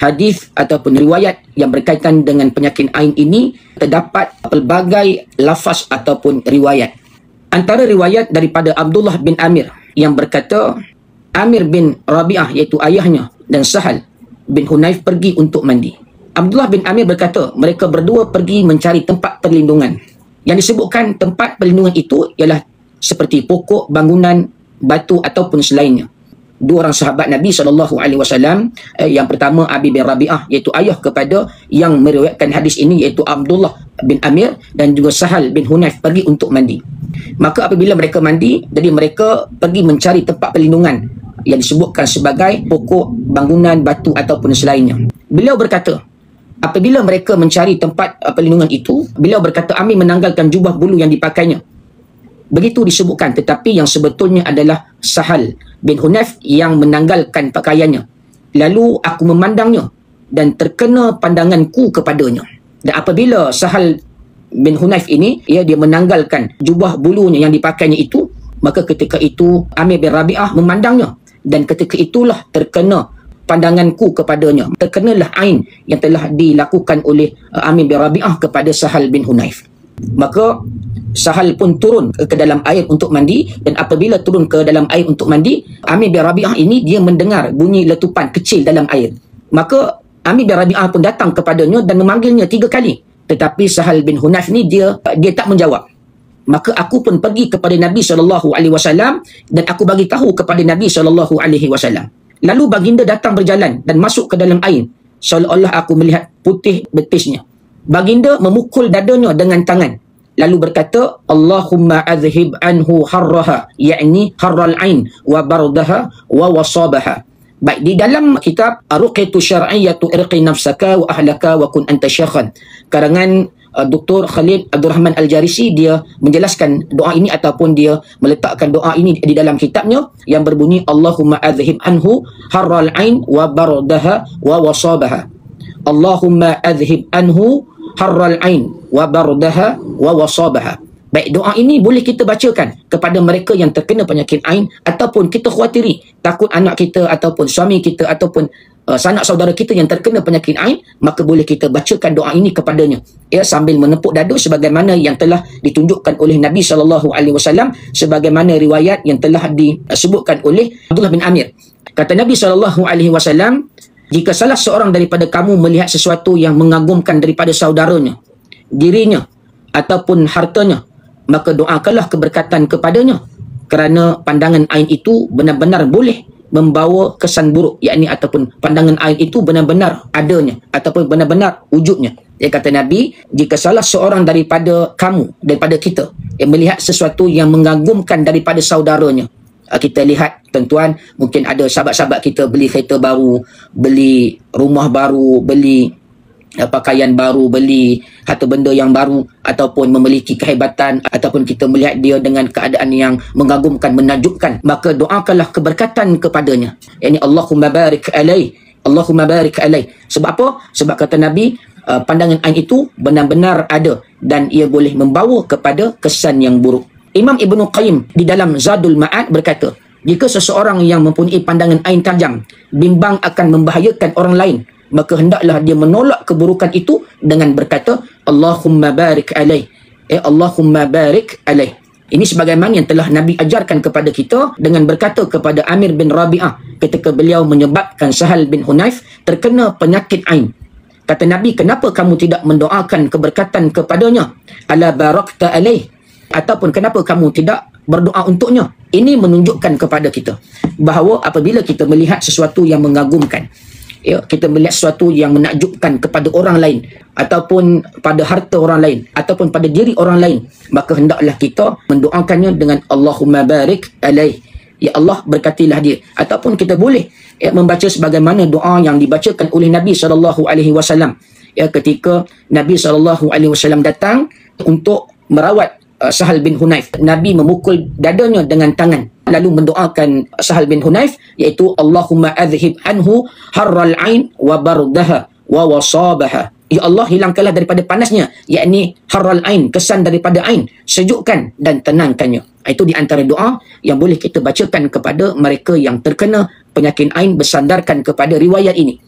hadis ataupun riwayat yang berkaitan dengan penyakit ain ini terdapat pelbagai lafaz ataupun riwayat. Antara riwayat daripada Abdullah bin Amir yang berkata, Amir bin Rabi'ah iaitu ayahnya dan Sahal bin Hunayf pergi untuk mandi. Abdullah bin Amir berkata, mereka berdua pergi mencari tempat perlindungan. Yang disebutkan tempat perlindungan itu ialah seperti pokok, bangunan, batu ataupun selainnya. Dua orang sahabat Nabi SAW, yang pertama Abi bin Rabi'ah iaitu ayah kepada yang meriwayatkan hadis ini iaitu Abdullah bin Amir, dan juga Sahal bin Hunayf pergi untuk mandi. Maka apabila mereka mandi, jadi mereka pergi mencari tempat perlindungan yang disebutkan sebagai pokok, bangunan, batu ataupun selainnya. Beliau berkata, apabila mereka mencari tempat perlindungan itu, beliau berkata, Amir menanggalkan jubah bulu yang dipakainya. Begitu disebutkan, tetapi yang sebetulnya adalah Sahal bin Hunayf yang menanggalkan pakaiannya. Lalu aku memandangnya dan terkena pandanganku kepadanya. Dan apabila Sahal bin Hunayf ini, dia menanggalkan jubah bulunya yang dipakainya itu, maka ketika itu Amir bin Rabi'ah memandangnya, dan ketika itulah terkena pandanganku kepadanya. Terkenalah ain yang telah dilakukan oleh Amir bin Rabi'ah kepada Sahal bin Hunayf. Maka Sahal pun turun ke dalam air untuk mandi, dan apabila turun ke dalam air untuk mandi, Amir bin Rabi'ah ini dia mendengar bunyi letupan kecil dalam air. Maka Amir bin Rabi'ah pun datang kepadanya dan memanggilnya 3 kali. Tetapi Sahal bin Hunayf ni dia tak menjawab. Maka aku pun pergi kepada Nabi SAW dan aku bagi tahu kepada Nabi SAW. Lalu baginda datang berjalan dan masuk ke dalam air, seolah-olah aku melihat putih betisnya. Baginda memukul dadanya dengan tangan, lalu berkata, Allahumma azhib anhu harraha, yakni harral ain wa bardaha wa wasabaha. Baik, di dalam kitab Ruqyatu Syar'iyyatu Irqi Nafsaka wa Ahlaka wa Kun Anta Syekhan, karangan Dr. Khalid Abdul Rahman Al-Jarisi, dia menjelaskan doa ini ataupun dia meletakkan doa ini di dalam kitabnya yang berbunyi, Allahumma azhib anhu harral ain wa bardaha wa wasabaha. Allahumma azhib anhu harral ain wa bardaha wa wasabaha. Baik, doa ini boleh kita bacakan kepada mereka yang terkena penyakit ain, ataupun kita khawatiri takut anak kita ataupun suami kita ataupun sanak saudara kita yang terkena penyakit ain, maka boleh kita bacakan doa ini kepadanya, ya, sambil menepuk dada sebagaimana yang telah ditunjukkan oleh Nabi SAW, sebagaimana riwayat yang telah disebutkan oleh Abdullah bin Amir. Kata Nabi SAW, jika salah seorang daripada kamu melihat sesuatu yang mengagumkan daripada saudaranya, dirinya ataupun hartanya, maka doakanlah keberkatan kepadanya, kerana pandangan ain itu benar-benar boleh membawa kesan buruk, yakni ataupun pandangan ain itu benar-benar adanya ataupun benar-benar wujudnya. Dia kata Nabi, jika salah seorang daripada kamu, daripada kita, yang melihat sesuatu yang mengagumkan daripada saudaranya, kita lihat tuan-tuan, mungkin ada sahabat-sahabat kita beli kereta baru, beli rumah baru, beli pakaian baru, beli harta benda yang baru, ataupun memiliki kehebatan, ataupun kita melihat dia dengan keadaan yang mengagumkan, menakjubkan, maka doakanlah keberkatan kepadanya, yakni Allahumma barik alaih, Allahumma barik alaih. Sebab apa? Sebab kata Nabi, pandangan ain itu benar-benar ada dan ia boleh membawa kepada kesan yang buruk. Imam Ibn Qayyim di dalam Zadul Ma'ad berkata, jika seseorang yang mempunyai pandangan ain tajam bimbang akan membahayakan orang lain, maka hendaklah dia menolak keburukan itu dengan berkata, Allahumma barik alaih, Allahumma barik alaih. Ini sebagaimana yang telah Nabi ajarkan kepada kita dengan berkata kepada Amir bin Rabi'ah ketika beliau menyebabkan Sahal bin Hunayf terkena penyakit ain. Kata Nabi, kenapa kamu tidak mendoakan keberkatan kepadanya? Ala barakta alaih. Ataupun kenapa kamu tidak berdoa untuknya? Ini menunjukkan kepada kita bahawa apabila kita melihat sesuatu yang mengagumkan, ya, kita melihat sesuatu yang menakjubkan kepada orang lain, ataupun pada harta orang lain, ataupun pada diri orang lain, maka hendaklah kita mendoakannya dengan Allahumma barik alaih, ya Allah berkatilah dia. Ataupun kita boleh, ya, membaca sebagaimana doa yang dibacakan oleh Nabi SAW, ya, ketika Nabi SAW datang untuk merawat Sahal bin Hunayf. Nabi memukul dadanya dengan tangan, lalu mendoakan Sahal bin Hunayf, iaitu Allahumma azhib anhu harral ain wa bardaha wa wasabaha. Ya Allah, hilangkanlah daripada panasnya, yakni harral ain, kesan daripada ain, sejukkan dan tenangkannya. Itu di antara doa yang boleh kita bacakan kepada mereka yang terkena penyakit ain bersandarkan kepada riwayat ini.